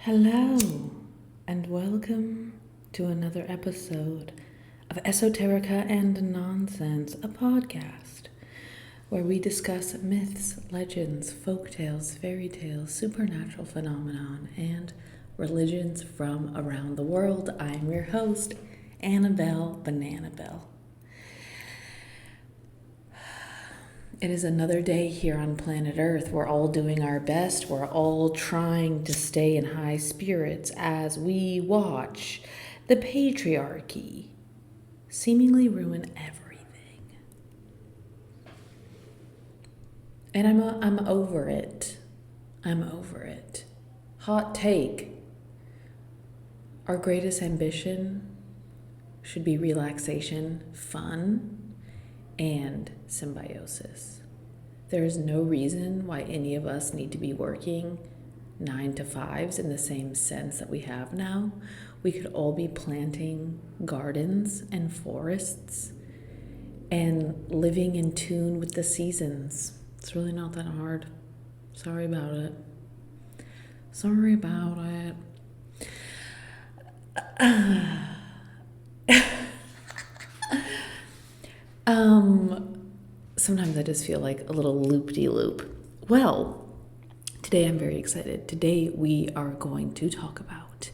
Hello, and welcome to another episode of Esoterica and Nonsense, a podcast where we discuss myths, legends, folktales, fairy tales, supernatural phenomenon, and religions from around the world. I'm your host, Annabelle Bananabelle. It is another day here on planet Earth. We're all doing our best. We're all trying to stay in high spirits as we watch the patriarchy seemingly ruin everything. And I'm over it. I'm over it. Hot take. Our greatest ambition should be relaxation, fun, and symbiosis. There is no reason why any of us need to be working 9 to 5s in the same sense that we have now. We could all be planting gardens and forests and living in tune with the seasons. It's really not that hard. Sorry about it. Sorry about it. Sometimes I just feel like a little loop-de-loop. Well, today I'm very excited. Today we are going to talk about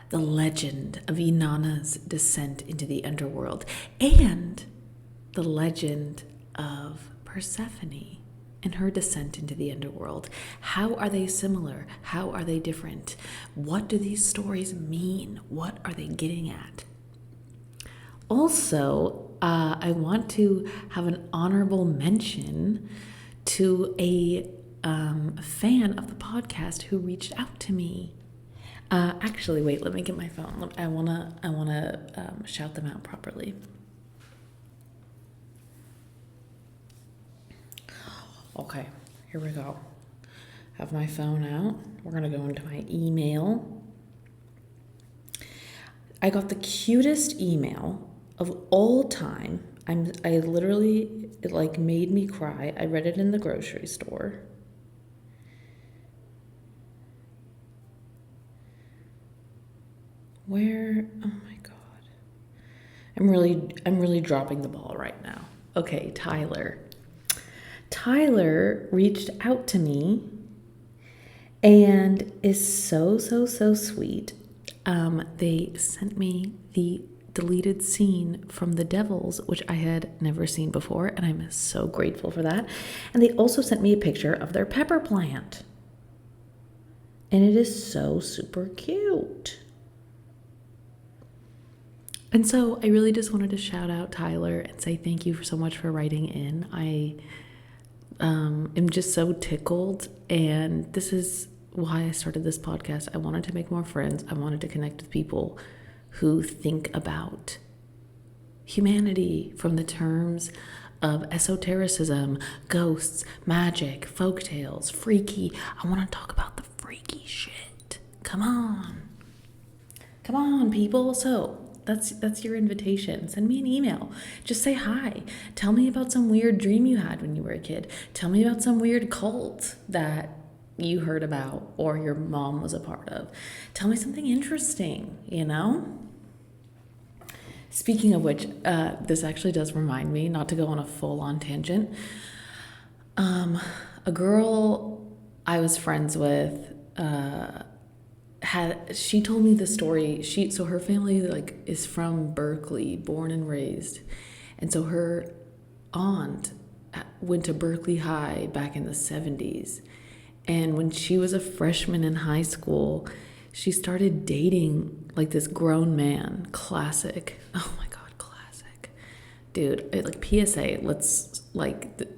the legend of Inanna's descent into the underworld and the legend of Persephone and her descent into the underworld. How are they similar? How are they different? What do these stories mean? What are they getting at? Also, I want to have an honorable mention to a fan of the podcast who reached out to me. Actually, wait, let me get my phone. I wanna shout them out properly. Okay, here we go. Have my phone out. We're gonna go into my email. I got the cutest email of all time. I literally, it made me cry. I read it in the grocery store. Where? Oh my God. I'm really dropping the ball right now. Okay, Tyler. Tyler reached out to me and is so sweet. They sent me the deleted scene from The Devils, which I had never seen before, and I'm so grateful for that. And they also sent me a picture of their pepper plant. And it is so super cute. And so I really just wanted to shout out Tyler and say thank you so much for writing in. I am just so tickled, and this is why I started this podcast. I wanted to make more friends. I wanted to connect with people who think about humanity from the terms of esotericism, ghosts, magic, folktales, freaky. I want to talk about the freaky shit. Come on, people. So that's your invitation. Send me an email. Just say hi. Tell me about some weird dream you had when you were a kid. Tell me about some weird cult that you heard about or your mom was a part of. Tell me something interesting, Speaking of which, this actually does remind me, not to go on a full-on tangent, a girl I was friends with she told me the story. So her family is from Berkeley, born and raised, and so her aunt went to Berkeley High back in the 70s. And when she was a freshman in high school, she started dating this grown man. Classic. Oh my God, classic. Dude, PSA,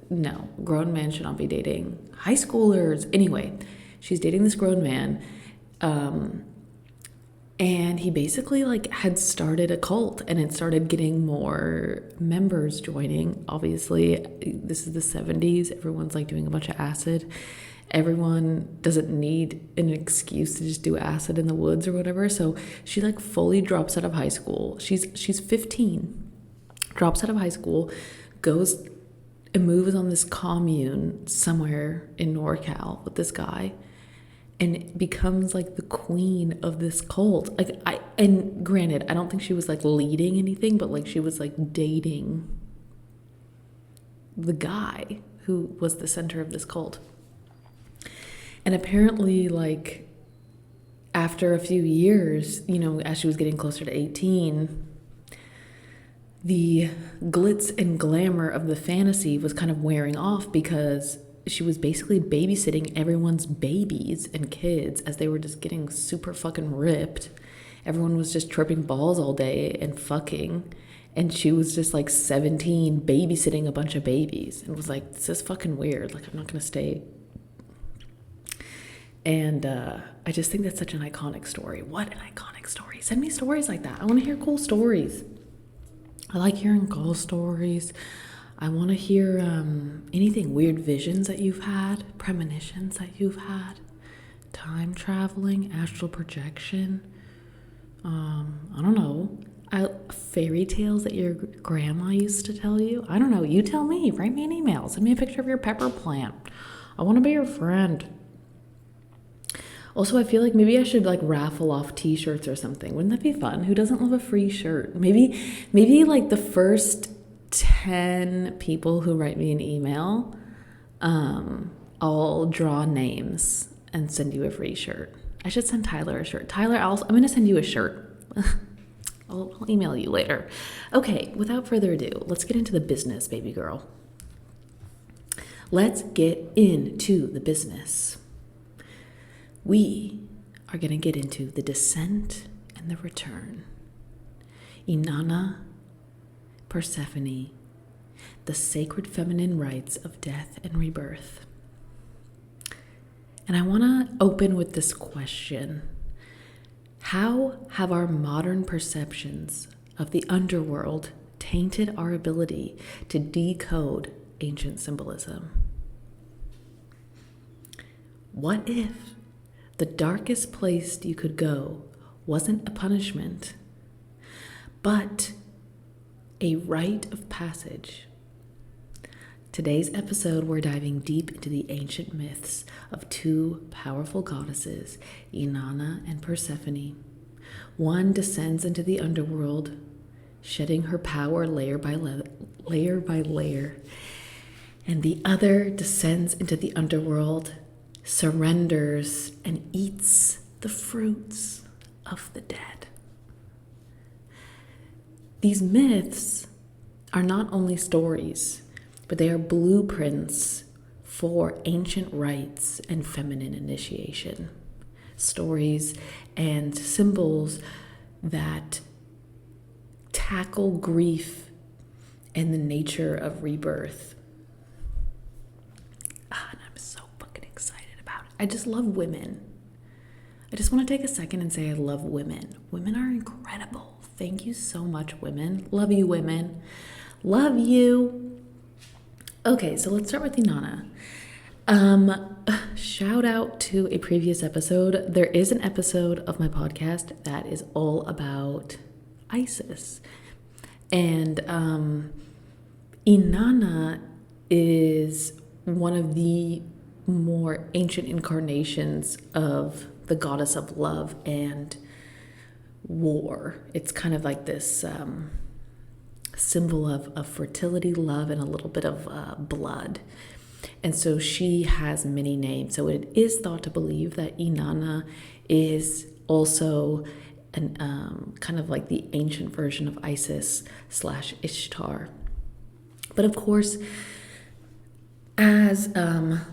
no, grown men should not be dating high schoolers. Anyway, she's dating this grown man. And he basically had started a cult, and it started getting more members joining. Obviously, this is the 70s. Everyone's doing a bunch of acid. Everyone doesn't need an excuse to just do acid in the woods or whatever. So she fully drops out of high school. She's 15, drops out of high school, goes and moves on this commune somewhere in NorCal with this guy. and becomes like the queen of this cult. And granted, I don't think she was like leading anything, but like she was like dating the guy who was the center of this cult. And apparently, like, after a few years, you know, as she was getting closer to 18, the glitz and glamour of the fantasy was kind of wearing off, because she was basically babysitting everyone's babies and kids as they were just getting super fucking ripped. Everyone was just tripping balls all day and fucking. And she was just like 17 babysitting a bunch of babies, and was like, this is fucking weird. Like, I'm not going to stay. And I just think that's such an iconic story. What an iconic story. Send me stories like that. I want to hear cool stories. I like hearing ghost stories. I want to hear anything, weird visions that you've had, premonitions that you've had, time traveling, astral projection. I don't know. Fairy tales that your grandma used to tell you. I don't know. You tell me. Write me an email. Send me a picture of your pepper plant. I want to be your friend. Also, I feel like maybe I should like raffle off t-shirts or something. Wouldn't that be fun? Who doesn't love a free shirt? Maybe like the first 10 people who write me an email, I'll draw names and send you a free shirt. I should send Tyler a shirt. Tyler, I'm going to send you a shirt. I'll email you later. Okay, without further ado, let's get into the business, baby girl. Let's get into the business. We are going to get into the descent and the return. Inanna, Persephone, the sacred feminine rites of death and rebirth. And I want to open with this question. How have our modern perceptions of the underworld tainted our ability to decode ancient symbolism? What if the darkest place you could go wasn't a punishment, but a rite of passage? Today's episode, we're diving deep into the ancient myths of two powerful goddesses, Inanna and Persephone. One descends into the underworld, shedding her power layer by layer, and the other descends into the underworld, surrenders, and eats the fruits of the dead. These myths are not only stories, but they are blueprints for ancient rites and feminine initiation. Stories and symbols that tackle grief and the nature of rebirth. And I'm so fucking excited about it. I just love women. I just want to take a second and say I love women. Women are incredible. Thank you so much, women. Love you, women. Love you. Okay, so let's start with Inanna. Shout out to a previous episode. There is an episode of my podcast that is all about Isis. And Inanna is one of the more ancient incarnations of the goddess of love and war. It's kind of like this symbol of fertility, love, and a little bit of blood. And so she has many names. So it is thought to believe that Inanna is also an kind of like the ancient version of Isis / Ishtar. But of course, as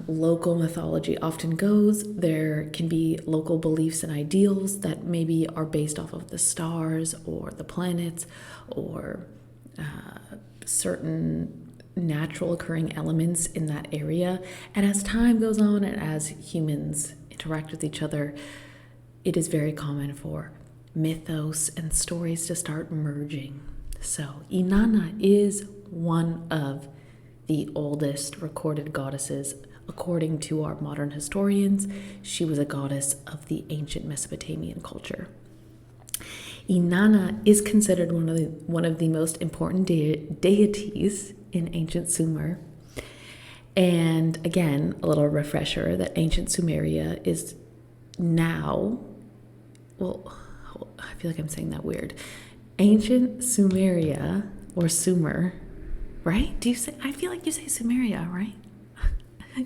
local mythology often goes, there can be local beliefs and ideals that maybe are based off of the stars or the planets or certain natural occurring elements in that area. And as time goes on and as humans interact with each other, it is very common for mythos and stories to start merging. So Inanna is one of the oldest recorded goddesses. According to our modern historians, she was a goddess of the ancient Mesopotamian culture. Inanna is considered one of the most important deities in ancient Sumer. And again, a little refresher that ancient Sumeria is now, well, I feel like I'm saying that weird. Ancient Sumeria, or Sumer, right? Do you say, I feel like you say Sumeria, right?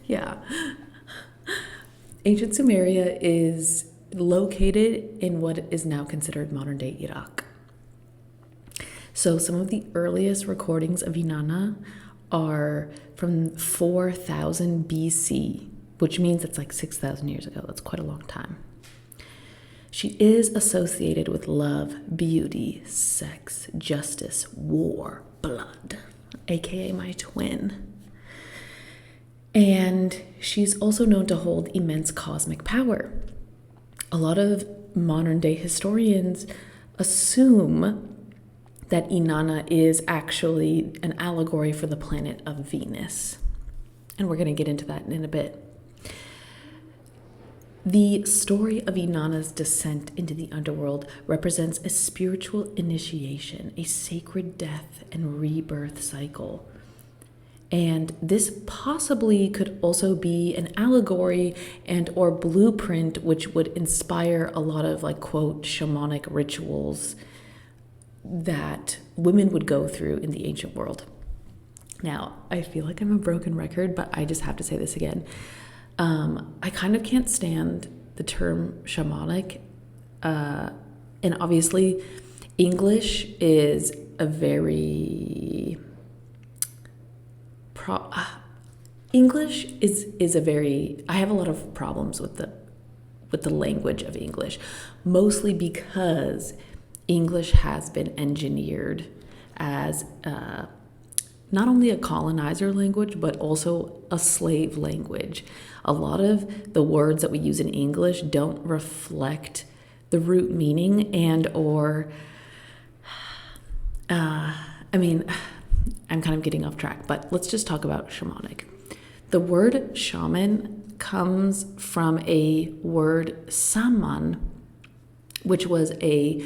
Yeah. Ancient Sumeria is located in what is now considered modern day Iraq. So some of the earliest recordings of Inanna are from 4000 BC, which means it's like 6,000 years ago. That's quite a long time. She is associated with love, beauty, sex, justice, war, blood, aka my twin. And she's also known to hold immense cosmic power. A lot of modern day historians assume that Inanna is actually an allegory for the planet of Venus. And we're going to get into that in a bit. The story of Inanna's descent into the underworld represents a spiritual initiation, a sacred death and rebirth cycle. And this possibly could also be an allegory and or blueprint which would inspire a lot of like, quote, shamanic rituals that women would go through in the ancient world. Now, I feel like I'm a broken record, but I just have to say this again. I kind of can't stand the term shamanic. And obviously, English is a very... English is a very... I have a lot of problems with the language of English, mostly because English has been engineered as not only a colonizer language, but also a slave language. A lot of the words that we use in English don't reflect the root meaning and or, I'm kind of getting off track, but let's just talk about shamanic. The word shaman comes from a word saman, which was a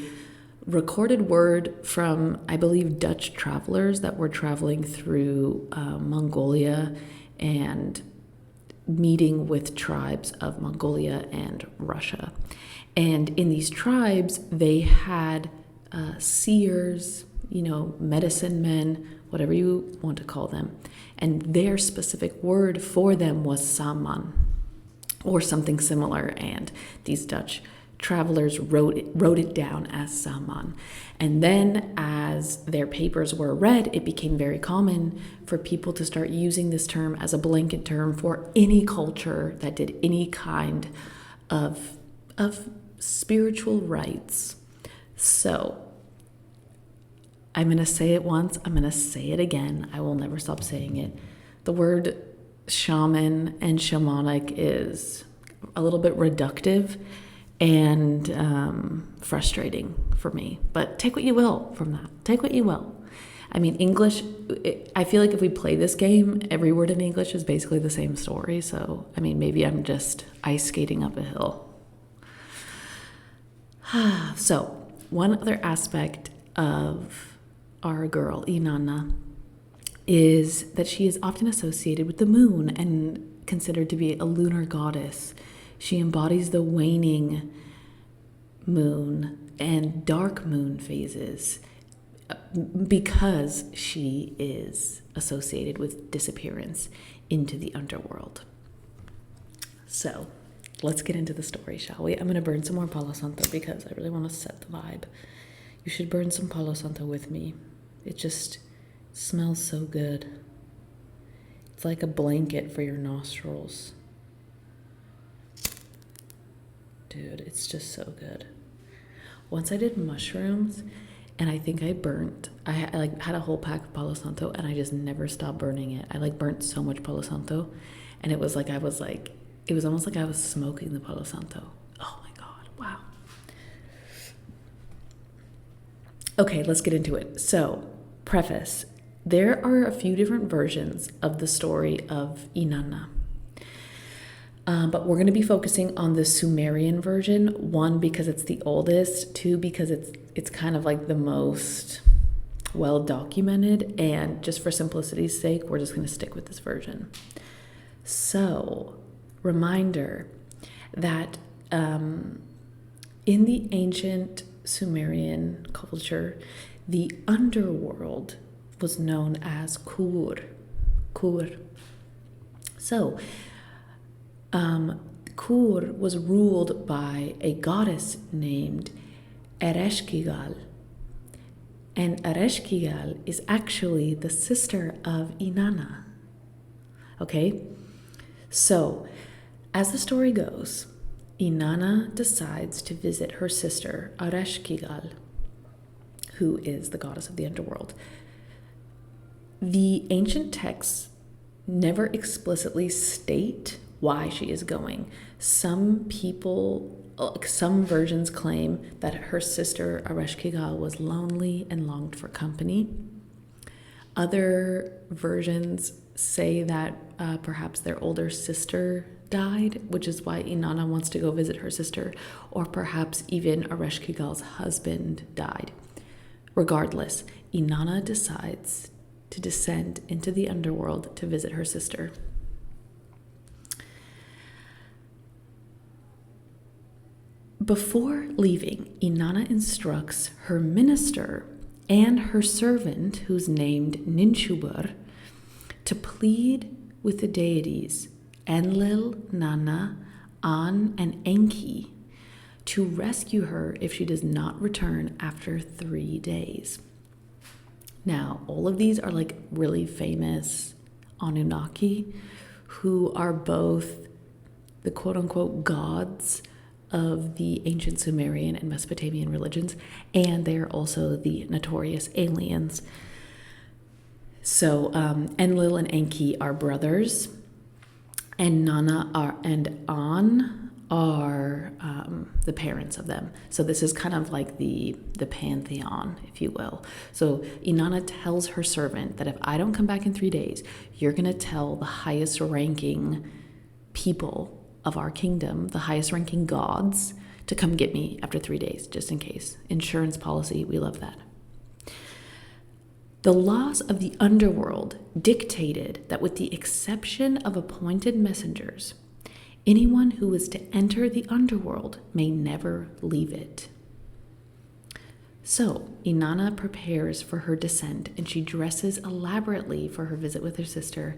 recorded word from, I believe, Dutch travelers that were traveling through Mongolia and meeting with tribes of Mongolia and Russia. And in these tribes, they had seers, medicine men, whatever you want to call them. And their specific word for them was saman or something similar. And these Dutch travelers wrote it down as saman. And then as their papers were read, it became very common for people to start using this term as a blanket term for any culture that did any kind of spiritual rites. So I'm going to say it once, I'm going to say it again, I will never stop saying it. The word shaman and shamanic is a little bit reductive and frustrating for me, but take what you will from that. Take what you will. I mean, English, I feel like if we play this game, every word in English is basically the same story. So, I mean, maybe I'm just ice skating up a hill. So, one other aspect of our girl, Inanna, is that she is often associated with the moon and considered to be a lunar goddess. She embodies the waning moon and dark moon phases because she is associated with disappearance into the underworld. So let's get into the story, shall we? I'm going to burn some more Palo Santo because I really want to set the vibe. You should burn some Palo Santo with me. It just smells so good. It's like a blanket for your nostrils. Dude, it's just so good. Once I did mushrooms, and I think I had a whole pack of Palo Santo, and I just never stopped burning it. I burnt so much Palo Santo, and it was almost like I was smoking the Palo Santo. Oh my God, wow. Okay, let's get into it. So, preface. There are a few different versions of the story of Inanna. But we're going to be focusing on the Sumerian version. One, because it's the oldest. Two, because it's kind of like the most well documented. And just for simplicity's sake, we're just going to stick with this version. So, reminder that In the ancient Sumerian culture, the underworld was known as Kur. Kur. So, Kur was ruled by a goddess named Ereshkigal. And Ereshkigal is actually the sister of Inanna. Okay? So, as the story goes, Inanna decides to visit her sister, Ereshkigal, who is the goddess of the underworld. The ancient texts never explicitly state why she is going. Some versions claim that her sister Ereshkigal was lonely and longed for company. Other versions say that perhaps their older sister died, which is why Inanna wants to go visit her sister, or perhaps even Ereshkigal's husband died. Regardless, Inanna decides to descend into the underworld to visit her sister. Before leaving, Inanna instructs her minister and her servant, who's named Ninshubur, to plead with the deities Enlil, Nanna, An, and Enki to rescue her if she does not return after 3 days. Now, all of these are like really famous Anunnaki who are both the quote-unquote gods of the ancient Sumerian and Mesopotamian religions, and they are also the notorious aliens. So Enlil and Enki are brothers, and Nanna and An are the parents of them. So this is kind of like the pantheon, if you will. So Inanna tells her servant that if I don't come back in 3 days, you're going to tell the highest ranking people of our kingdom, the highest ranking gods, to come get me after 3 days, just in case. Insurance policy, we love that. The laws of the underworld dictated that with the exception of appointed messengers, anyone who is to enter the underworld may never leave it. So Inanna prepares for her descent, and she dresses elaborately for her visit with her sister.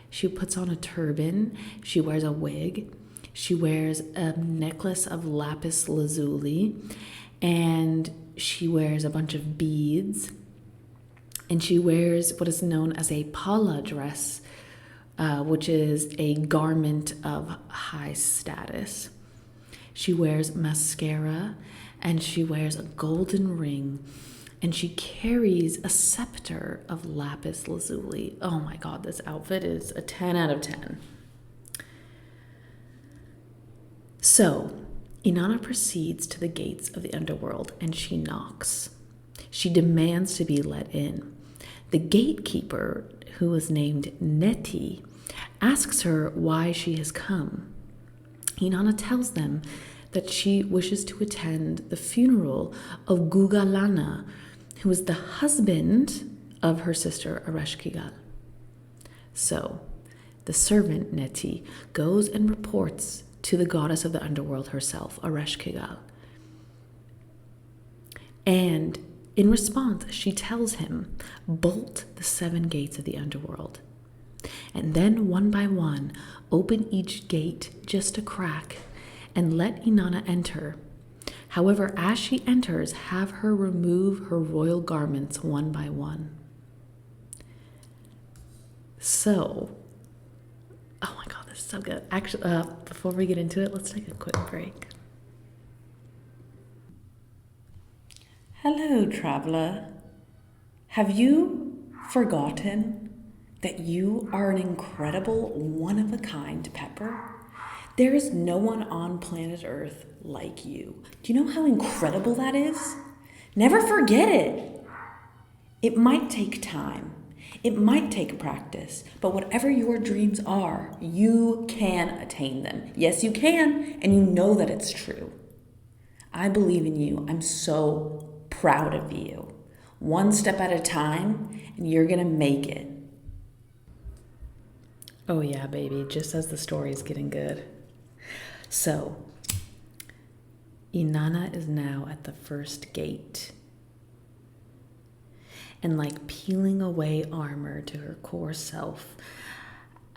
She puts on a turban, she wears a wig, she wears a necklace of lapis lazuli, and she wears a bunch of beads, and she wears what is known as a pala dress, which is a garment of high status. She wears mascara, and she wears a golden ring, and she carries a scepter of lapis lazuli. Oh my God, this outfit is a 10 out of 10. So, Inanna proceeds to the gates of the underworld, and she knocks. She demands to be let in. The gatekeeper, who is named Neti, asks her why she has come. Inanna tells them that she wishes to attend the funeral of Gugalana, who is the husband of her sister Ereshkigal. So, the servant Neti goes and reports to the goddess of the underworld herself, Ereshkigal. And in response, she tells him, bolt the 7 gates of the underworld. And then, one by one, open each gate just a crack and let Inanna enter. However, as she enters, have her remove her royal garments one by one. So, oh my God, this is so good. Actually, before we get into it, let's take a quick break. Hello, traveler. Have you forgotten that you are an incredible, one-of-a-kind pepper? There is no one on planet Earth like you. Do you know how incredible that is? Never forget it. It might take time. It might take practice, but whatever your dreams are, you can attain them. Yes, you can, and you know that it's true. I believe in you. I'm so proud of you. One step at a time, and you're gonna make it. Oh yeah, baby, just as the story is getting good. So, Inanna is now at the first gate and like peeling away armor to her core self,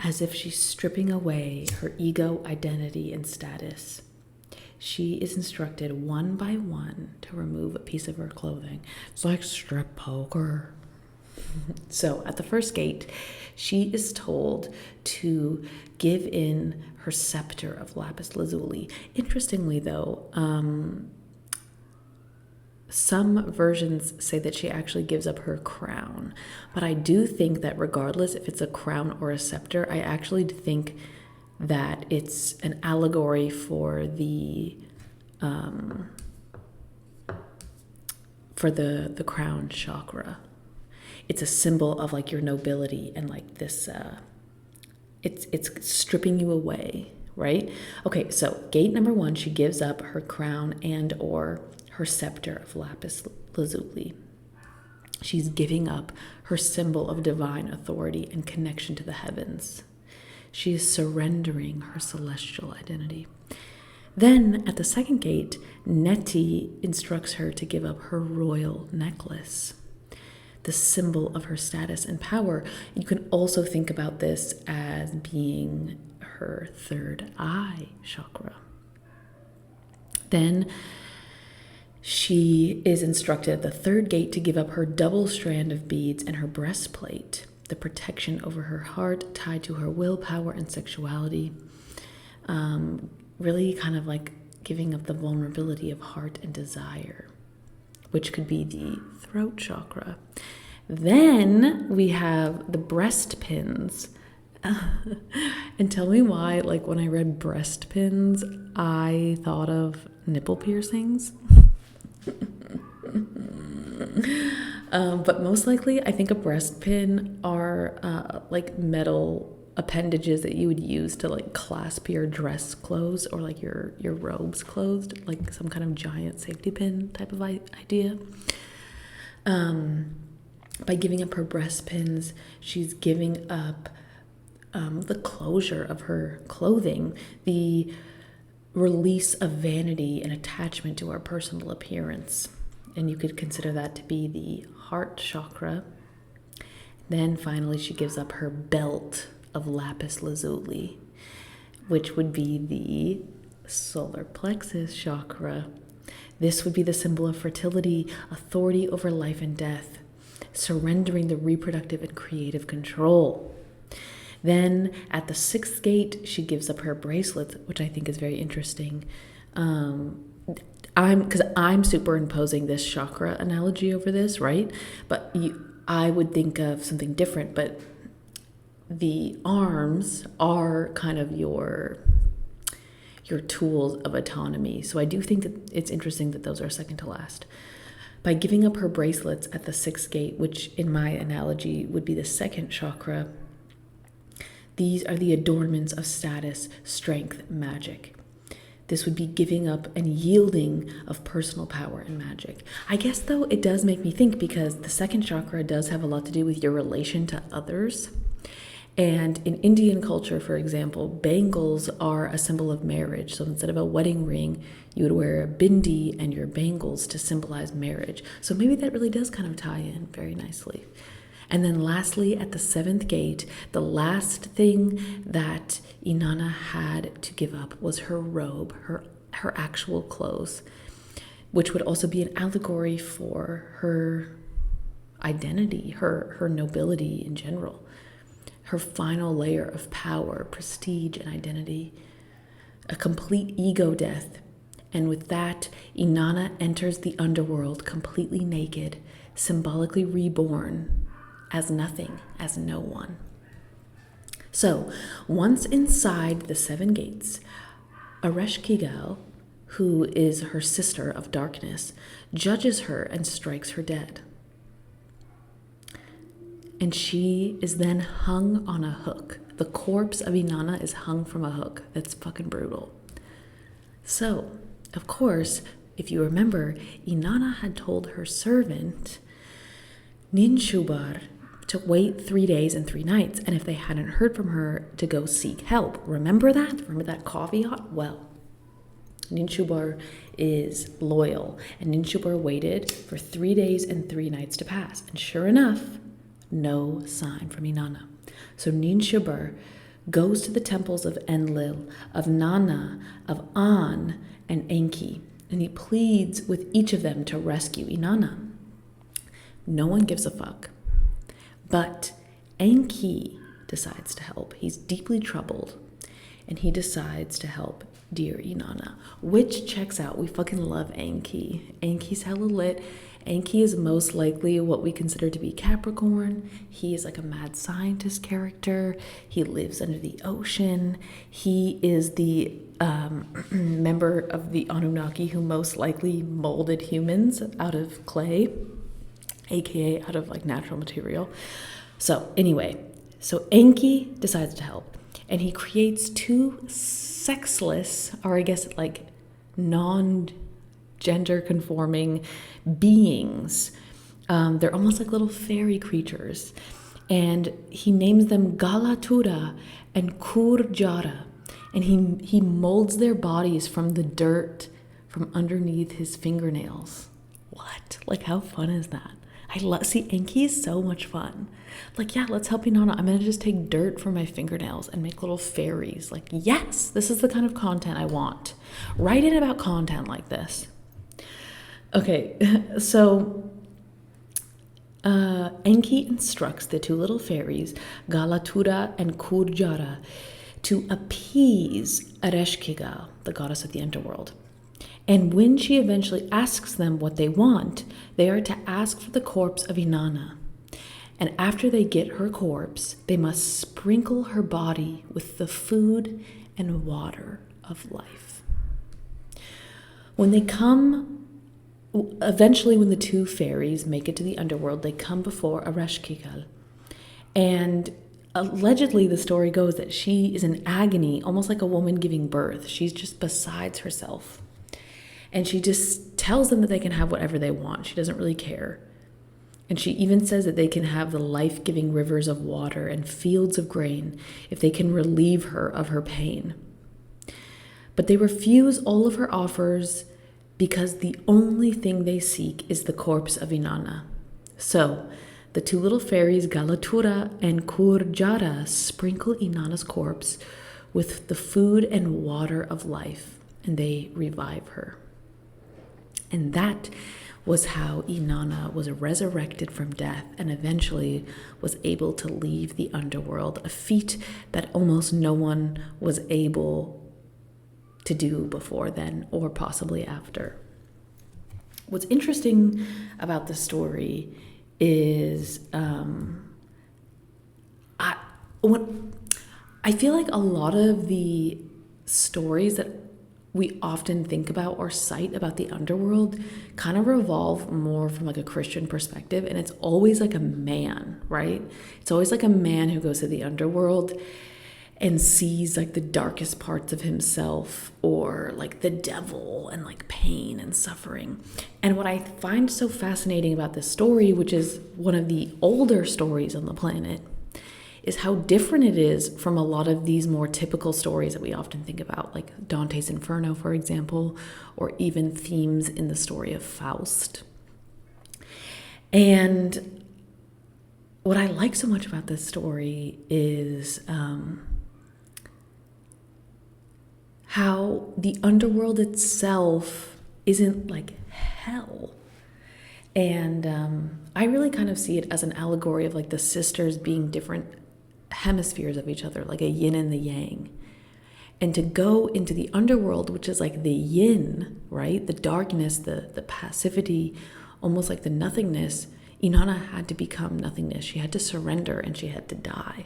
as if she's stripping away her ego, identity, and status. She is instructed one by one to remove a piece of her clothing. It's like strip poker. So at the first gate, she is told to give in her scepter of lapis lazuli. Interestingly, though, some versions say that she actually gives up her crown. But I do think that regardless if it's a crown or a scepter, I actually think that it's an allegory for the crown chakra. It's a symbol of like your nobility and like this it's stripping you away, right? Okay, so gate number 1, she gives up her crown and or her scepter of lapis lazuli. She's giving up her symbol of divine authority and connection to the heavens. She is surrendering her celestial identity. Then at the second gate, Neti instructs her to give up her royal necklace, the symbol of her status and power. You can also think about this as being her third eye chakra. Then she is instructed at the third gate to give up her double strand of beads and her breastplate, the protection over her heart tied to her willpower and sexuality. Really kind of like giving up the vulnerability of heart and desire, which could be the throat chakra. Then we have the breast pins. And tell me why, like when I read breast pins, I thought of nipple piercings. But most likely, I think a breast pin are like metal appendages that you would use to like clasp your dress closed or like your robes closed, like some kind of giant safety pin type of idea. By giving up her breast pins, she's giving up the closure of her clothing, the release of vanity and attachment to our personal appearance. And you could consider that to be the heart chakra. Then finally, she gives up her belt of lapis lazuli, which would be the solar plexus chakra. This would be the symbol of fertility, authority over life and death, surrendering the reproductive and creative control. Then at the sixth gate, she gives up her bracelet, which I think is very interesting. I'm superimposing this chakra analogy over this, right? But I would think of something different, but the arms are kind of your tools of autonomy. So I do think that it's interesting that those are second to last. By giving up her bracelets at the sixth gate, which in my analogy would be the second chakra, these are the adornments of status, strength, magic. This would be giving up and yielding of personal power and magic. I guess, though, it does make me think, because the second chakra does have a lot to do with your relation to others. And in Indian culture, for example, bangles are a symbol of marriage. So instead of a wedding ring, you would wear a bindi and your bangles to symbolize marriage. So maybe that really does kind of tie in very nicely. And then lastly, at the seventh gate, the last thing that Inanna had to give up was her robe, her actual clothes, which would also be an allegory for her identity, her nobility in general, her final layer of power, prestige, and identity, a complete ego death. And with that, Inanna enters the underworld completely naked, symbolically reborn as nothing, as no one. So, once inside the seven gates, Ereshkigal, who is her sister of darkness, judges her and strikes her dead. And she is then hung on a hook. The corpse of Inanna is hung from a hook. That's fucking brutal. So, of course, if you remember, Inanna had told her servant, Ninshubar, to wait 3 days and 3 nights, and if they hadn't heard from her, to go seek help. Remember that? Remember that caveat? Well, Ninshubur is loyal. And Ninshubur waited for 3 days and 3 nights to pass. And sure enough, no sign from Inanna. So Ninshubur goes to the temples of Enlil, of Nanna, of An, and Enki, and he pleads with each of them to rescue Inanna. No one gives a fuck. But Enki decides to help. He's deeply troubled, and he decides to help dear Inanna, which checks out. We fucking love Enki. Enki's hella lit. Enki is most likely what we consider to be Capricorn. He is like a mad scientist character. He lives under the ocean. He is the member of the Anunnaki who most likely molded humans out of clay, aka out of like natural material. So anyway, so Enki decides to help, and he creates 2 sexless, or I guess like non-gender conforming beings. They're almost like little fairy creatures, and he names them Galatura and Kurjara, and he molds their bodies from the dirt from underneath his fingernails. What? Like, how fun is that? See, Enki is so much fun. Like, yeah, let's help Inanna. I'm gonna just take dirt from my fingernails and make little fairies. Like, yes, this is the kind of content I want. Write in about content like this. Okay, so Enki instructs the 2 little fairies, Galatura and Kurjara, to appease Ereshkigal, the goddess of the underworld. And when she eventually asks them what they want, they are to ask for the corpse of Inanna. And after they get her corpse, they must sprinkle her body with the food and water of life. Eventually when the 2 fairies make it to the underworld, they come before Ereshkigal. And allegedly the story goes that she is in agony, almost like a woman giving birth. She's just besides herself. And she just tells them that they can have whatever they want. She doesn't really care. And she even says that they can have the life-giving rivers of water and fields of grain if they can relieve her of her pain. But they refuse all of her offers because the only thing they seek is the corpse of Inanna. So the 2 little fairies, Galatura and Kurjara, sprinkle Inanna's corpse with the food and water of life, and they revive her. And that was how Inanna was resurrected from death and eventually was able to leave the underworld, a feat that almost no one was able to do before then or possibly after. What's interesting about the story is I feel like a lot of the stories that we often think about or cite about the underworld kind of revolve more from like a Christian perspective, and it's always like a man, right? It's always like a man who goes to the underworld and sees like the darkest parts of himself, or like the devil and like pain and suffering. And what I find so fascinating about this story, which is one of the older stories on the planet, is how different it is from a lot of these more typical stories that we often think about, like Dante's Inferno, for example, or even themes in the story of Faust. And what I like so much about this story is how the underworld itself isn't like hell. And I really kind of see it as an allegory of like the sisters being different hemispheres of each other, like a yin and the yang. And to go into the underworld, which is like the yin, right? The darkness, the passivity, almost like the nothingness. Inanna had to become nothingness. She had to surrender and she had to die.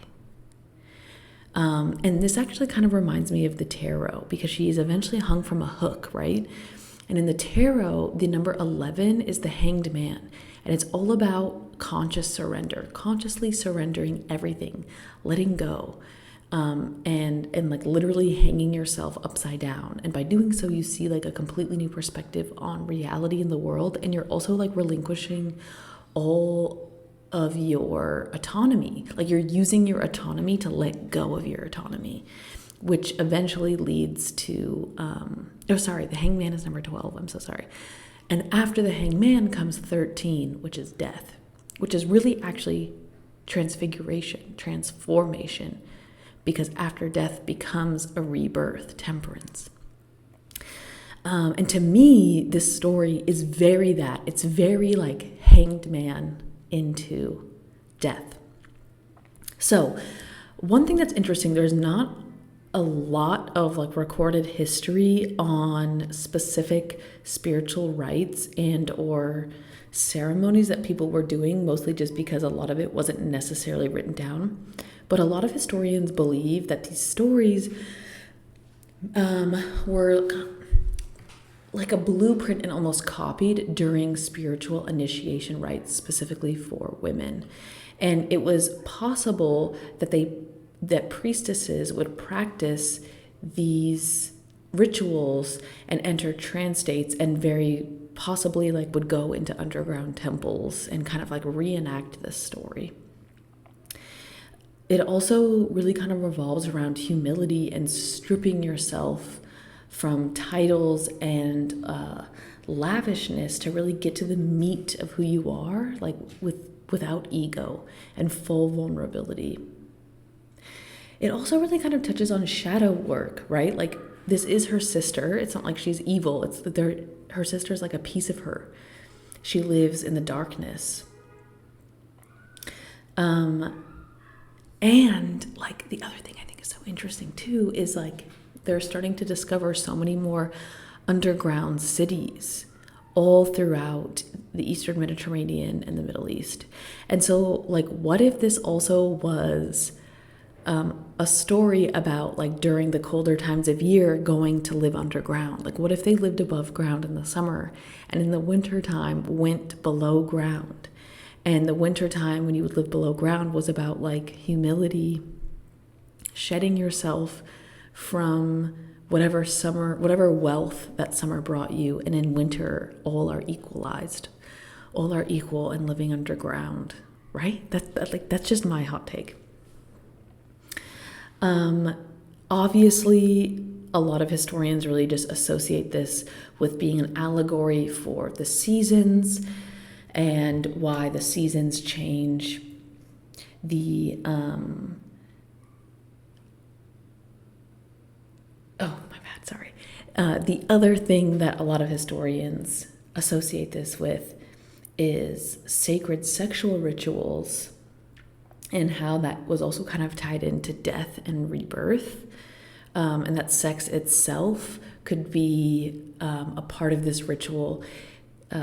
And this actually kind of reminds me of the tarot, because she is eventually hung from a hook, right? And in the tarot, the number 11 is the hanged man. And it's all about conscious surrender, consciously surrendering everything, letting go, and like literally hanging yourself upside down. And by doing so, you see like a completely new perspective on reality in the world. And you're also like relinquishing all of your autonomy. Like you're using your autonomy to let go of your autonomy. which eventually leads to, the hangman is number 12, I'm so sorry. And after the hangman comes 13, which is death, which is really actually transformation, because after death becomes a rebirth, temperance. And to me, this story is very that. It's very like hanged man into death. So one thing that's interesting, there's not a lot of like recorded history on specific spiritual rites and or ceremonies that people were doing, mostly just because a lot of it wasn't necessarily written down. But a lot of historians believe that these stories were like a blueprint and almost copied during spiritual initiation rites, specifically for women. And it was possible that priestesses would practice these rituals and enter trance states, and very possibly like would go into underground temples and kind of like reenact this story. It also really kind of revolves around humility and stripping yourself from titles and lavishness to really get to the meat of who you are, like without ego and full vulnerability. It also really kind of touches on shadow work, right? Like, this is her sister. It's not like she's evil. It's that her sister is like a piece of her. She lives in the darkness. And like the other thing I think is so interesting too is like they're starting to discover so many more underground cities all throughout the Eastern Mediterranean and the Middle East. And so like, what if this also was a story about like during the colder times of year going to live underground? Like, what if they lived above ground in the summer and in the winter time went below ground? And the winter time when you would live below ground was about like humility, shedding yourself from whatever wealth that summer brought you. And in winter, all are equalized, all are equal and living underground, right? That's just my hot take. Obviously, a lot of historians really just associate this with being an allegory for the seasons and why the seasons change. The the other thing that a lot of historians associate this with is sacred sexual rituals, and how that was also kind of tied into death and rebirth, and that sex itself could be a part of this ritual.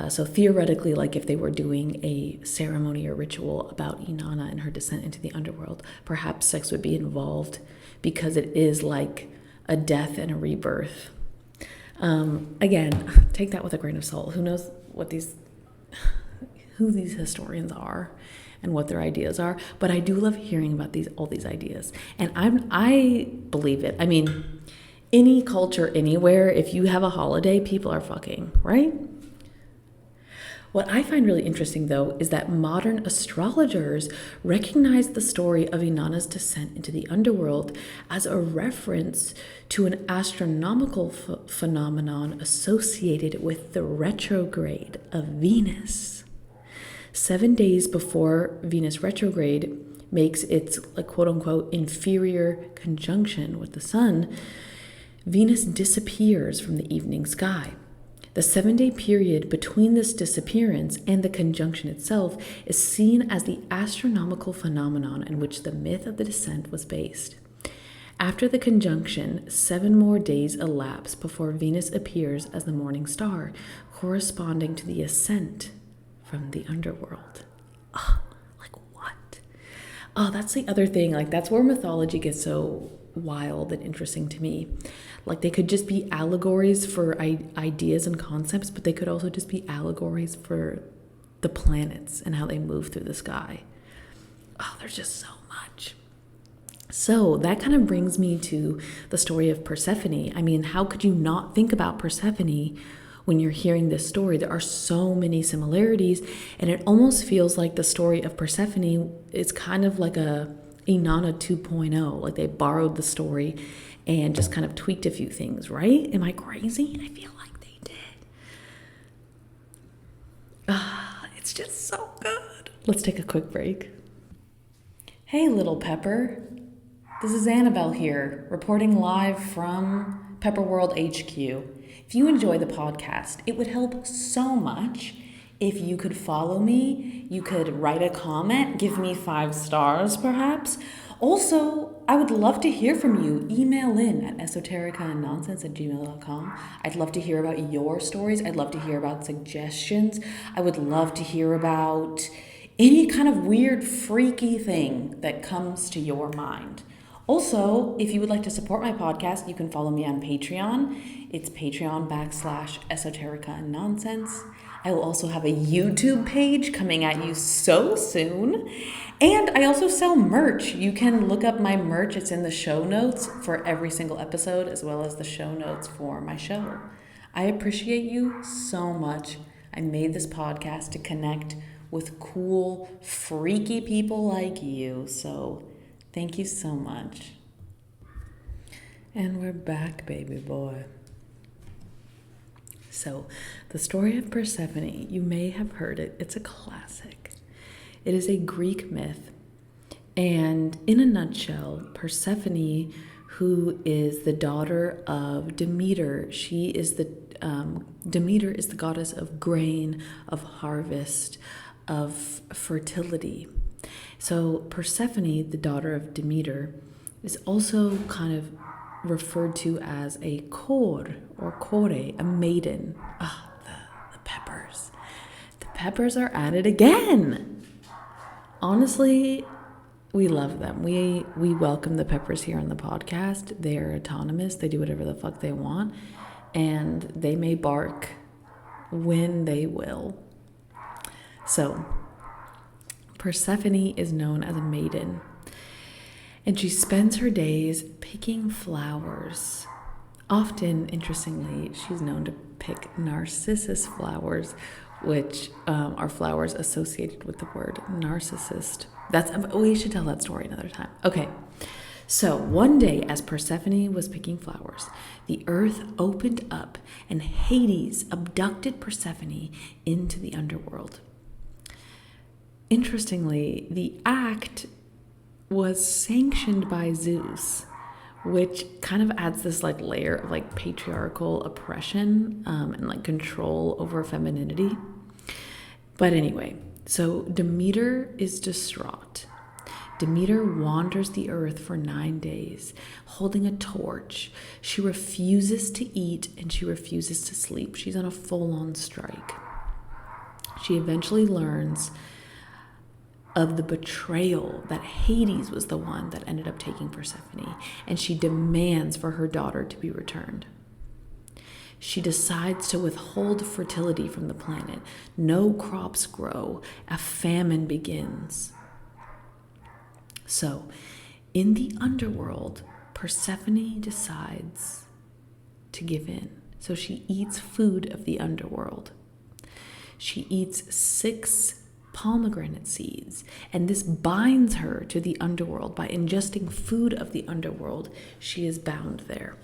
So theoretically, like if they were doing a ceremony or ritual about Inanna and her descent into the underworld, perhaps sex would be involved because it is like a death and a rebirth. Again, take that with a grain of salt. Who knows who these historians are and what their ideas are, but I do love hearing about all these ideas, and I believe it. I mean, any culture, anywhere, if you have a holiday, people are fucking, right? What I find really interesting, though, is that modern astrologers recognize the story of Inanna's descent into the underworld as a reference to an astronomical phenomenon associated with the retrograde of Venus. 7 days before Venus retrograde makes its like, quote-unquote inferior conjunction with the sun, Venus disappears from the evening sky. The 7-day period between this disappearance and the conjunction itself is seen as the astronomical phenomenon in which the myth of the descent was based. After the conjunction, 7 more days elapse before Venus appears as the morning star, corresponding to the ascent from the underworld. Like what? That's the other thing. Like, that's where mythology gets so wild and interesting to me. Like, they could just be allegories for ideas and concepts, but they could also just be allegories for the planets and how they move through the sky. There's just so much. So that kind of brings me to the story of Persephone. I mean, how could you not think about Persephone when you're hearing this story? There are so many similarities, and it almost feels like the story of Persephone is kind of like a Inanna 2.0. Like they borrowed the story and just kind of tweaked a few things, right? Am I crazy? I feel like they did. It's just so good. Let's take a quick break. Hey, little Pepper. This is Annabelle here, reporting live from Pepper World HQ. If you enjoy the podcast, it would help so much if you could follow me. You could write a comment, give me 5 stars perhaps. Also, I would love to hear from you. Email in at esotericaandnonsense@gmail.com. I'd love to hear about your stories. I'd love to hear about suggestions. I would love to hear about any kind of weird, freaky thing that comes to your mind. Also, if you would like to support my podcast, you can follow me on Patreon. It's Patreon.com/esotericaandnonsense. I will also have a YouTube page coming at you so soon. And I also sell merch. You can look up my merch. It's in the show notes for every single episode, as well as the show notes for my show. I appreciate you so much. I made this podcast to connect with cool, freaky people like you. So thank you so much. And we're back, baby boy. So, the story of Persephone, you may have heard it. It's a classic. It is a Greek myth. And in a nutshell, Persephone, who is the daughter of Demeter, Demeter is the goddess of grain, of harvest, of fertility. So Persephone, the daughter of Demeter, is also kind of referred to as a kor or kore, a maiden. The peppers. The peppers are at it again. Honestly, we love them. We welcome the peppers here on the podcast. They're autonomous. They do whatever the fuck they want. And they may bark when they will. So, Persephone is known as a maiden. And she spends her days picking flowers. Often, interestingly, she's known to pick narcissus flowers, which are flowers associated with the word narcissist. We should tell that story another time. Okay, so one day as Persephone was picking flowers, the earth opened up and Hades abducted Persephone into the underworld. Interestingly, the act was sanctioned by Zeus, which kind of adds this like layer of like patriarchal oppression and like control over femininity. But anyway, so Demeter is distraught. Demeter wanders the earth for 9 days, holding a torch. She refuses to eat and she refuses to sleep. She's on a full-on strike. She eventually learns of the betrayal that Hades was the one that ended up taking Persephone, and she demands for her daughter to be returned. She decides to withhold fertility from the planet. No crops grow. A famine begins. So, in the underworld, Persephone decides to give in. So she eats food of the underworld. She eats 6 pomegranate seeds, and this binds her to the underworld. By ingesting food of the underworld, she is bound there.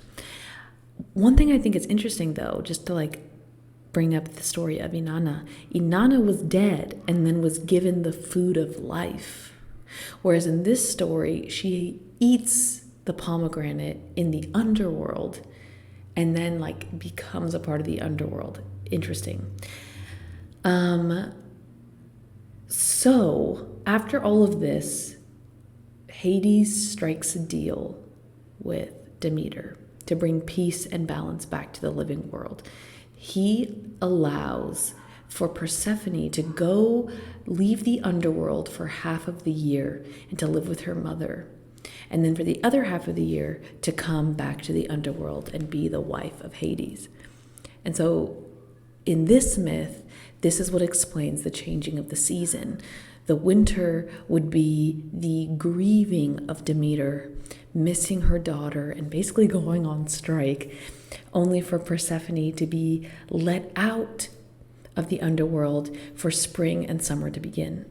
One thing I think is interesting, though, just to like bring up the story of Inanna. Inanna was dead and then was given the food of life, whereas in this story, she eats the pomegranate in the underworld and then like becomes a part of the underworld. Interesting. So, after all of this, Hades strikes a deal with Demeter to bring peace and balance back to the living world. He allows for Persephone to go leave the underworld for half of the year and to live with her mother. And then for the other half of the year to come back to the underworld and be the wife of Hades. And so, in this myth, this is what explains the changing of the season. The winter would be the grieving of Demeter, missing her daughter and basically going on strike, only for Persephone to be let out of the underworld for spring and summer to begin.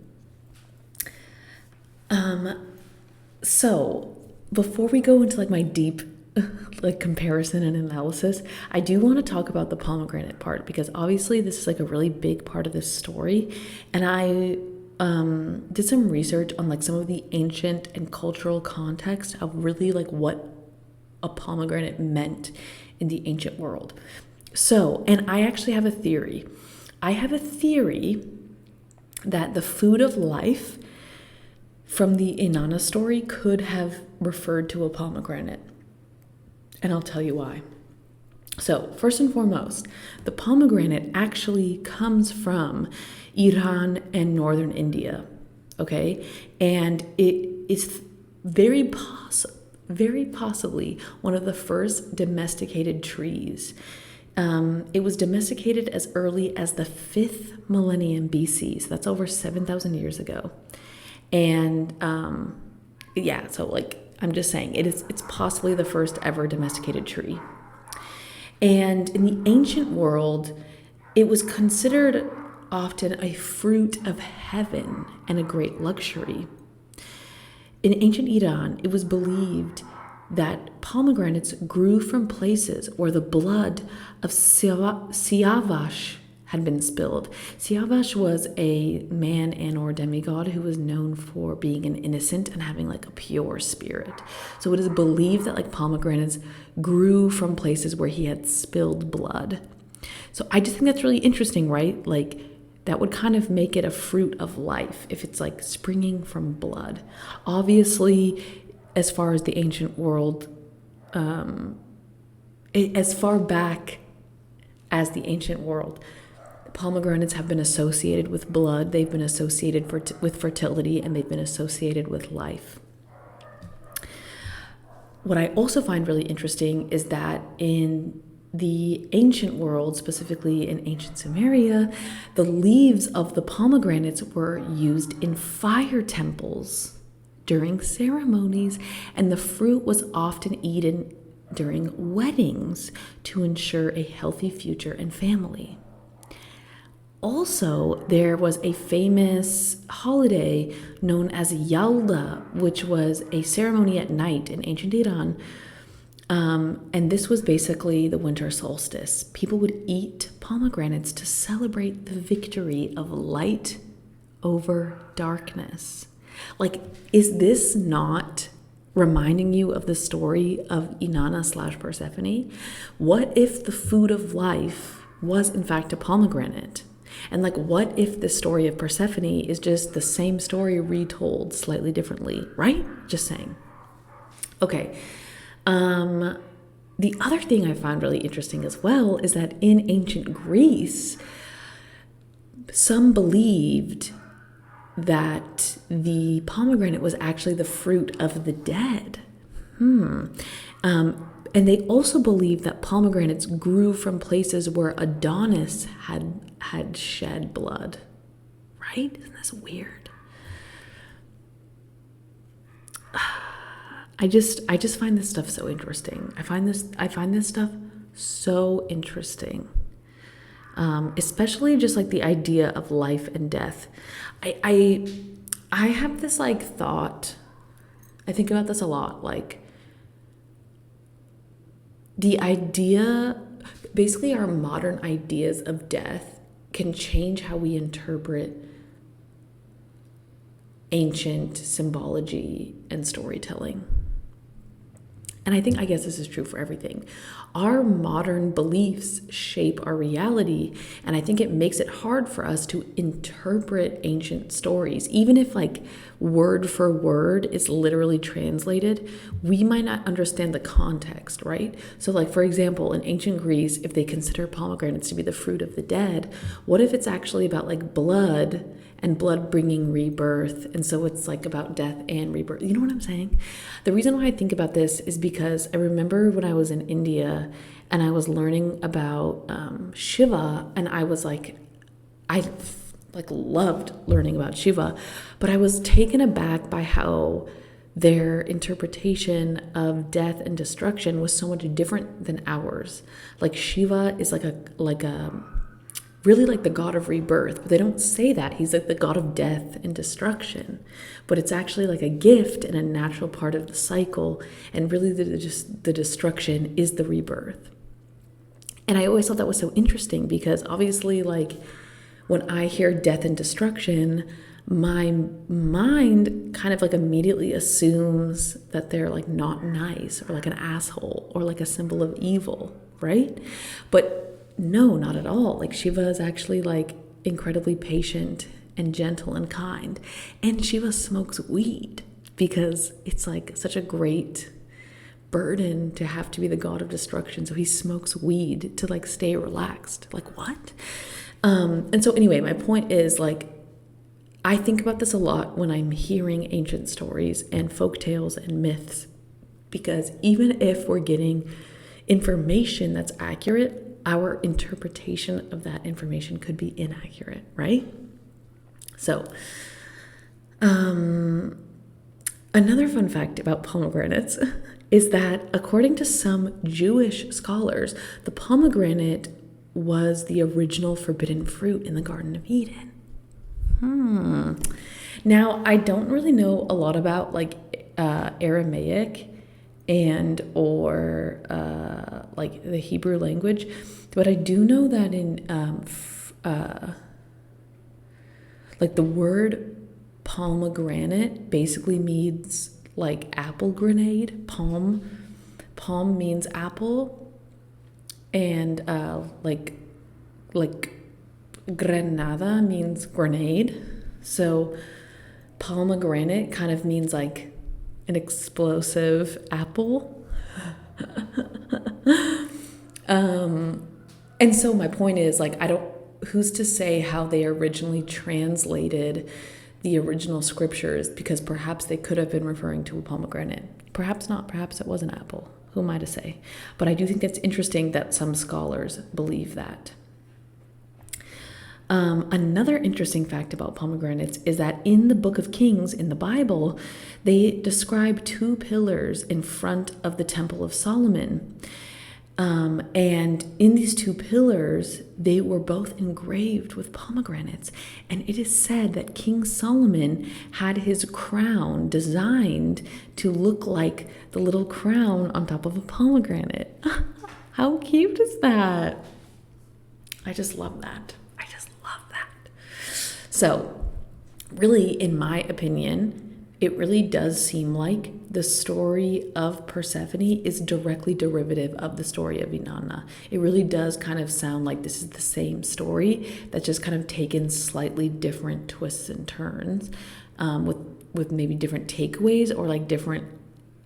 So before we go into like my deep like comparison and analysis, I do want to talk about the pomegranate part, because obviously this is like a really big part of this story. And I did some research on like some of the ancient and cultural context of really like what a pomegranate meant in the ancient world. So, and I actually have a theory. I have a theory that the food of life from the Inanna story could have referred to a pomegranate. And I'll tell you why. So, first and foremost, the pomegranate actually comes from Iran and northern India, okay? And it is very possibly one of the first domesticated trees. It was domesticated as early as the 5th millennium BC, so that's over 7,000 years ago. And yeah, so like I'm just saying, it's possibly the first ever domesticated tree. And in the ancient world, it was considered often a fruit of heaven and a great luxury. In ancient Iran, it was believed that pomegranates grew from places where the blood of Siavash had been spilled. Siavash was a man and or demigod who was known for being an innocent and having like a pure spirit. So it is believed that like pomegranates grew from places where he had spilled blood. So I just think that's really interesting, right? Like that would kind of make it a fruit of life if it's like springing from blood. Obviously, as far as the ancient world, as far back as the ancient world, pomegranates have been associated with blood, they've been associated with fertility, and they've been associated with life. What I also find really interesting is that in the ancient world, specifically in ancient Sumeria, the leaves of the pomegranates were used in fire temples during ceremonies, and the fruit was often eaten during weddings to ensure a healthy future and family. Also, there was a famous holiday known as Yalda, which was a ceremony at night in ancient Iran. And this was basically the winter solstice. People would eat pomegranates to celebrate the victory of light over darkness. Like, is this not reminding you of the story of Inanna/Persephone? What if the food of life was in fact a pomegranate? And like, what if the story of Persephone is just the same story retold slightly differently, right? Just saying. Okay. The other thing I found really interesting as well is that in ancient Greece, some believed that the pomegranate was actually the fruit of the dead. And they also believed that pomegranates grew from places where Adonis had shed blood. Right? Isn't this weird? I just find this stuff so interesting. I find this stuff so interesting. Especially just like the idea of life and death. I have this like thought. I think about this a lot. Like the idea, basically our modern ideas of death can change how we interpret ancient symbology and storytelling. And I guess this is true for everything. Our modern beliefs shape our reality, and I think it makes it hard for us to interpret ancient stories. Even if like word for word is literally translated, we might not understand the context, right? So like, for example, in ancient Greece, if they consider pomegranates to be the fruit of the dead, what if it's actually about like blood and blood bringing rebirth? And so it's like about death and rebirth. You know what I'm saying? The reason why I think about this is because I remember when I was in India and I was learning about Shiva, and I was like, I like loved learning about Shiva, but I was taken aback by how their interpretation of death and destruction was so much different than ours. Like Shiva is like a really like the god of rebirth, but they don't say that. He's like the god of death and destruction, but it's actually like a gift and a natural part of the cycle, and really the destruction is the rebirth. And I always thought that was so interesting, because obviously, like, when I hear death and destruction, my mind kind of like immediately assumes that they're like not nice, or like an asshole, or like a symbol of evil, right? But no, not at all. Like, Shiva is actually like incredibly patient and gentle and kind. And Shiva smokes weed, because it's like such a great burden to have to be the god of destruction. So he smokes weed to like stay relaxed. Like, what? And so anyway, my point is, like, I think about this a lot when I'm hearing ancient stories and folk tales and myths, because even if we're getting information that's accurate, our interpretation of that information could be inaccurate, right? So, another fun fact about pomegranates is that according to some Jewish scholars, the pomegranate was the original forbidden fruit in the Garden of Eden. Now, I don't really know a lot about like Aramaic and or like the Hebrew language, but I do know that in like the word pomegranate basically means like apple grenade. Palm means apple, and like granada means grenade. So pomegranate kind of means like an explosive apple. And so my point is, like, who's to say how they originally translated the original scriptures, because perhaps they could have been referring to a pomegranate. Perhaps not, perhaps it was an apple. Who am I to say? But I do think it's interesting that some scholars believe that. Another interesting fact about pomegranates is that in the Book of Kings, in the Bible, they describe 2 pillars in front of the Temple of Solomon. And in these 2 pillars, they were both engraved with pomegranates. And it is said that King Solomon had his crown designed to look like the little crown on top of a pomegranate. How cute is that? I just love that. So really, in my opinion, it really does seem like the story of Persephone is directly derivative of the story of Inanna. It really does kind of sound like this is the same story that's just kind of taken slightly different twists and turns, with maybe different takeaways or like different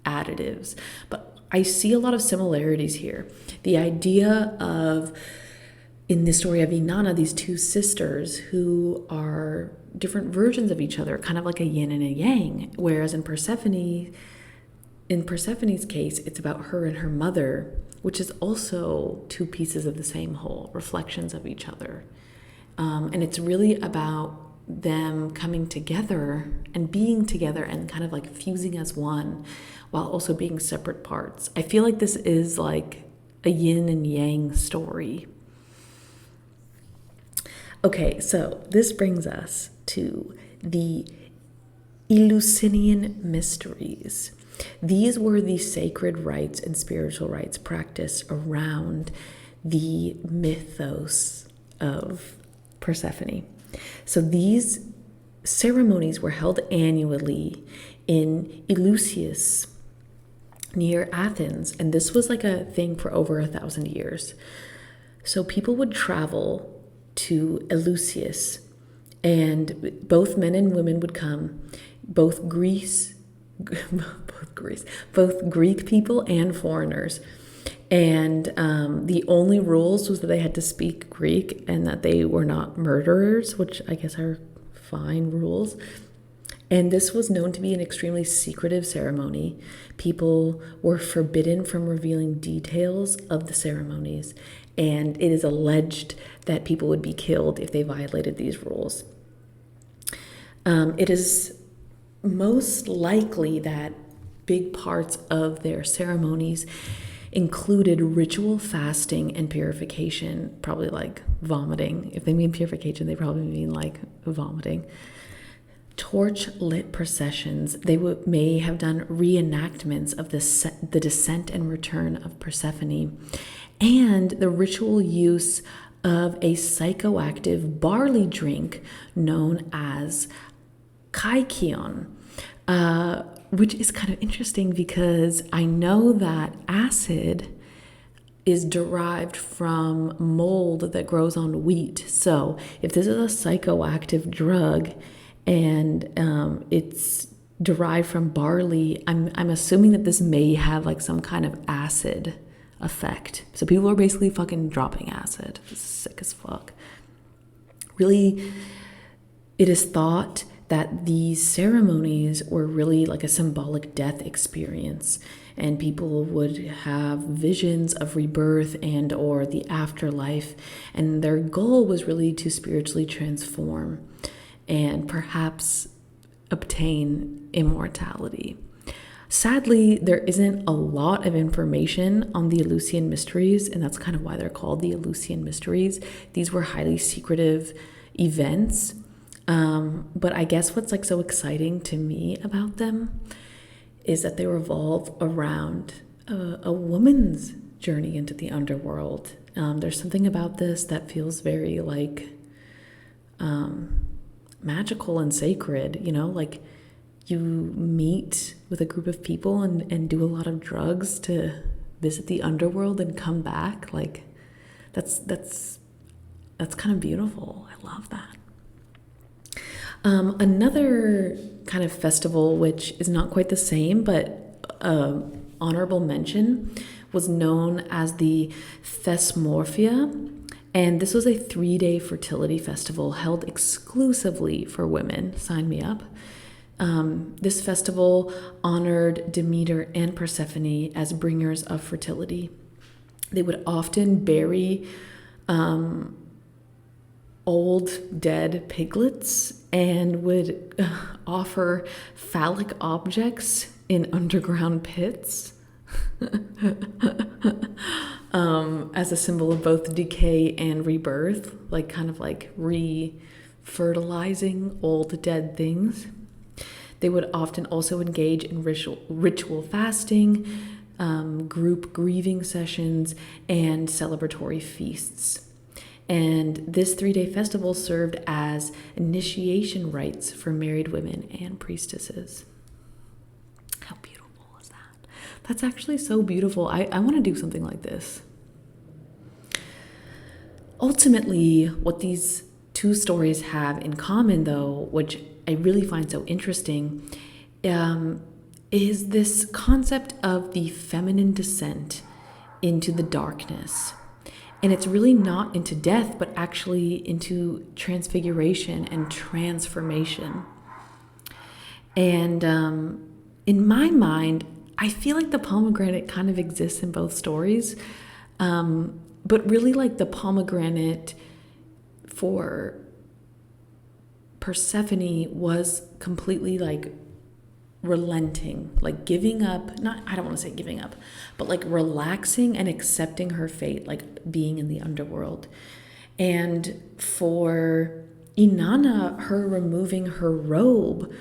additives. But I see a lot of similarities here. The idea of, in the story of Inanna, these 2 sisters who are different versions of each other, kind of like a yin and a yang, whereas in Persephone's case, it's about her and her mother, which is also 2 pieces of the same whole, reflections of each other. And it's really about them coming together and being together and kind of like fusing as one while also being separate parts. I feel like this is like a yin and yang story. Okay, so this brings us to the Eleusinian mysteries. These were the sacred rites and spiritual rites practiced around the mythos of Persephone. So these ceremonies were held annually in Eleusis near Athens, and this was like a thing for over 1,000 years. So people would travel to Eleusis, and both men and women would come, both Greek people and foreigners. And the only rules was that they had to speak Greek and that they were not murderers, which I guess are fine rules. And this was known to be an extremely secretive ceremony. People were forbidden from revealing details of the ceremonies, and it is alleged that people would be killed if they violated these rules. It is most likely that big parts of their ceremonies included ritual fasting and purification, probably like vomiting. If they mean purification, they probably mean like vomiting. Torch-lit processions. They may have done reenactments of the descent and return of Persephone, and the ritual use of a psychoactive barley drink known as kykeon, which is kind of interesting because I know that acid is derived from mold that grows on wheat. So if this is a psychoactive drug and it's derived from barley, I'm assuming that this may have like some kind of acid effect. So people are basically fucking dropping acid. It's sick as fuck. Really, it is thought that these ceremonies were really like a symbolic death experience, and people would have visions of rebirth and or the afterlife, and their goal was really to spiritually transform and perhaps obtain immortality. Sadly, there isn't a lot of information on the Eleusinian mysteries, and that's kind of why they're called the Eleusinian mysteries. These were highly secretive events, but I guess what's like so exciting to me about them is that they revolve around a woman's journey into the underworld. There's something about this that feels very like magical and sacred, you know, like you meet with a group of people and do a lot of drugs to visit the underworld and come back. Like that's kind of beautiful. I love that. Another kind of festival, which is not quite the same, but honorable mention, was known as the Thesmorphia. And this was a 3-day fertility festival held exclusively for women. Sign me up. This festival honored Demeter and Persephone as bringers of fertility. They would often bury old dead piglets and would offer phallic objects in underground pits. As a symbol of both decay and rebirth, like kind of like re-fertilizing old dead things. They would often also engage in ritual fasting, group grieving sessions, and celebratory feasts. And this 3-day festival served as initiation rites for married women and priestesses. How beautiful is that? That's actually so beautiful. I want to do something like this. Ultimately, what these two stories have in common, though, which I really find so interesting, is this concept of the feminine descent into the darkness. And it's really not into death, but actually into transfiguration and transformation. And in my mind, I feel like the pomegranate kind of exists in both stories. But really, like, the pomegranate for Persephone was completely like relenting, like giving up, I don't want to say giving up, but like relaxing and accepting her fate, like being in the underworld. And for Inanna, her removing her robe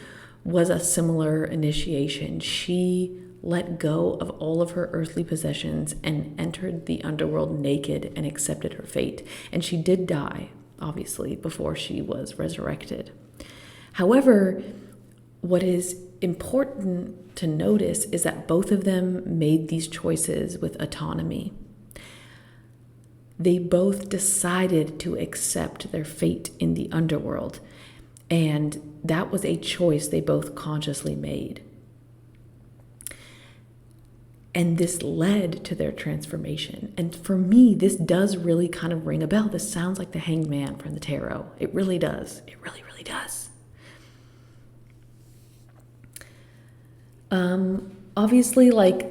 was a similar initiation. She let go of all of her earthly possessions and entered the underworld naked and accepted her fate. And she did die, obviously, before she was resurrected. However, what is important to notice is that both of them made these choices with autonomy. They both decided to accept their fate in the underworld, and that was a choice they both consciously made. And this led to their transformation. And for me, this does really kind of ring a bell. This sounds like the Hanged Man from the tarot. It really does. It really, really does. Obviously, like,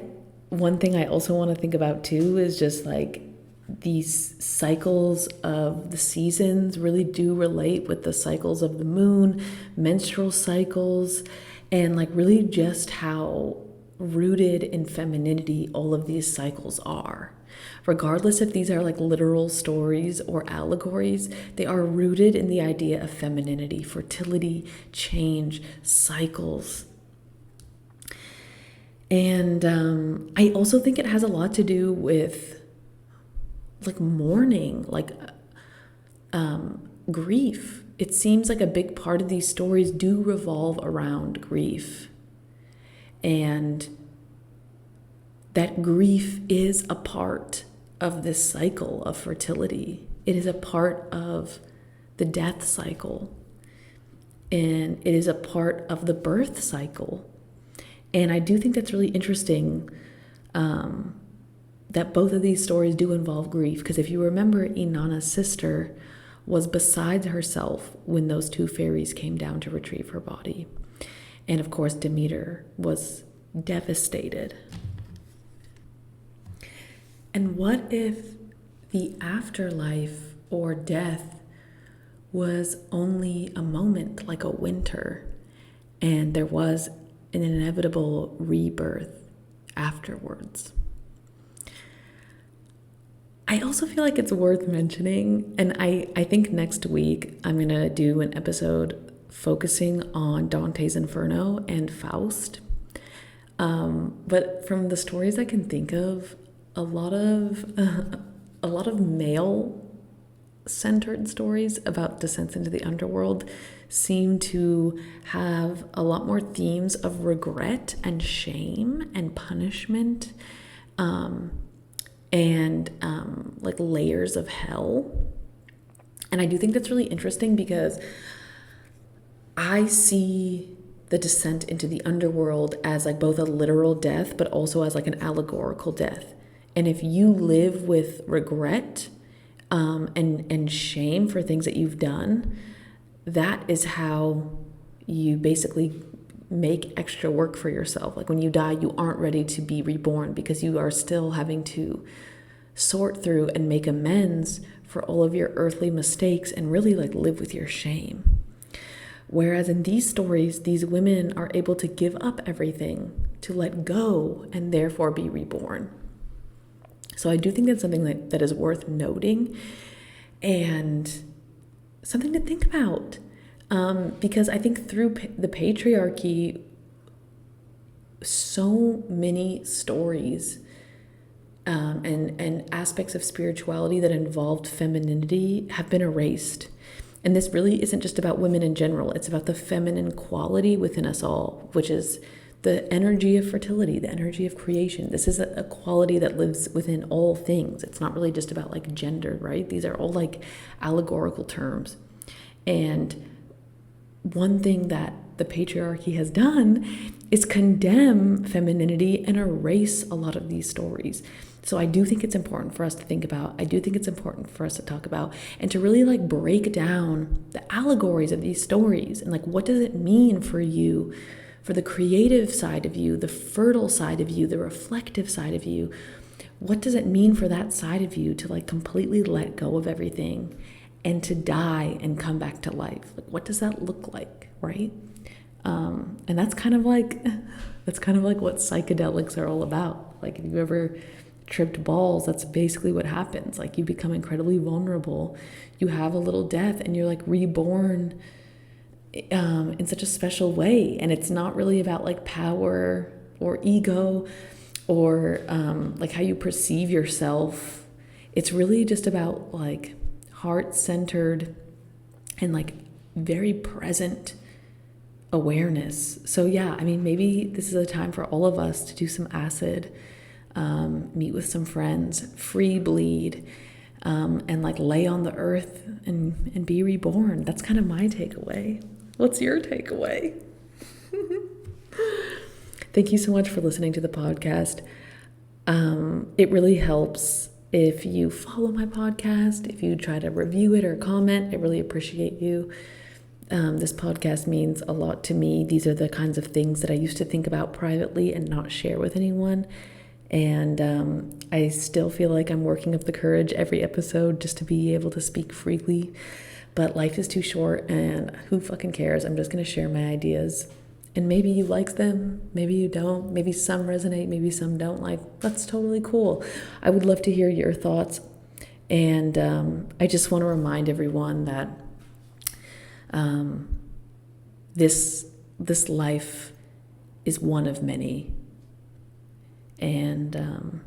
one thing I also want to think about too is just like these cycles of the seasons really do relate with the cycles of the moon, menstrual cycles, and like really just how rooted in femininity all of these cycles are. Regardless if these are like literal stories or allegories, they are rooted in the idea of femininity, fertility, change, cycles. And I also think it has a lot to do with like mourning, like grief. It seems like a big part of these stories do revolve around grief. And that grief is a part of this cycle of fertility. It is a part of the death cycle. And it is a part of the birth cycle. And I do think that's really interesting that both of these stories do involve grief. Because if you remember, Inanna's sister was beside herself when those two fairies came down to retrieve her body. And of course, Demeter was devastated. And what if the afterlife or death was only a moment, like a winter, and there was an inevitable rebirth afterwards? I also feel like it's worth mentioning, and I think next week I'm going to do an episode focusing on Dante's Inferno and Faust. But from the stories I can think of, a lot of male-centered stories about descents into the underworld seem to have a lot more themes of regret and shame and punishment, and like layers of hell. And I do think that's really interesting because I see the descent into the underworld as like both a literal death, but also as like an allegorical death. And if you live with regret and shame for things that you've done, that is how you basically make extra work for yourself. Like when you die, you aren't ready to be reborn because you are still having to sort through and make amends for all of your earthly mistakes and really like live with your shame. Whereas in these stories, these women are able to give up everything, to let go, and therefore be reborn. So I do think that's something that is worth noting and something to think about. Because I think through the patriarchy, so many stories and aspects of spirituality that involved femininity have been erased. And this really isn't just about women in general. It's about the feminine quality within us all, which is the energy of fertility, the energy of creation. This is a quality that lives within all things. It's not really just about like gender, right? These are all like allegorical terms. And one thing that the patriarchy has done is condemn femininity and erase a lot of these stories. So I do think it's important for us to think about. I do think it's important for us to talk about and to really like break down the allegories of these stories and like what does it mean for you, for the creative side of you, the fertile side of you, the reflective side of you. What does it mean for that side of you to like completely let go of everything and to die and come back to life? Like what does that look like, right? And that's kind of like what psychedelics are all about. Like if you ever tripped balls, that's basically what happens. Like you become incredibly vulnerable. You have a little death and you're like reborn in such a special way. And it's not really about like power or ego or like how you perceive yourself. It's really just about like heart-centered and like very present awareness. So yeah, I mean, maybe this is a time for all of us to do some acid, meet with some friends, free bleed, and like lay on the earth and be reborn. That's kind of my takeaway. What's your takeaway? Thank you so much for listening to the podcast. It really helps if you follow my podcast, if you try to review it or comment. I really appreciate you. This podcast means a lot to me. These are the kinds of things that I used to think about privately and not share with anyone. And I still feel like I'm working up the courage every episode just to be able to speak freely. But life is too short and who fucking cares? I'm just going to share my ideas. And maybe you like them, maybe you don't, maybe some resonate, maybe some don't. Like, that's totally cool. I would love to hear your thoughts. And I just want to remind everyone that this life is one of many. And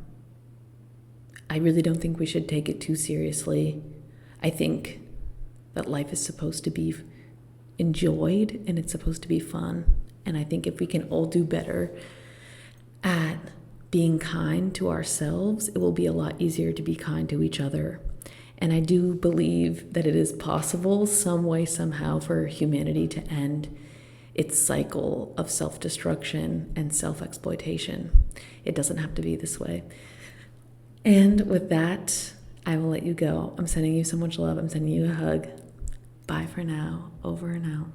I really don't think we should take it too seriously. I think that life is supposed to be enjoyed and it's supposed to be fun. And I think if we can all do better at being kind to ourselves, it will be a lot easier to be kind to each other. And I do believe that it is possible, some way, somehow, for humanity to end its cycle of self-destruction and self-exploitation. It doesn't have to be this way. And with that, I will let you go. I'm sending you so much love. I'm sending you a hug. Bye for now. Over and out.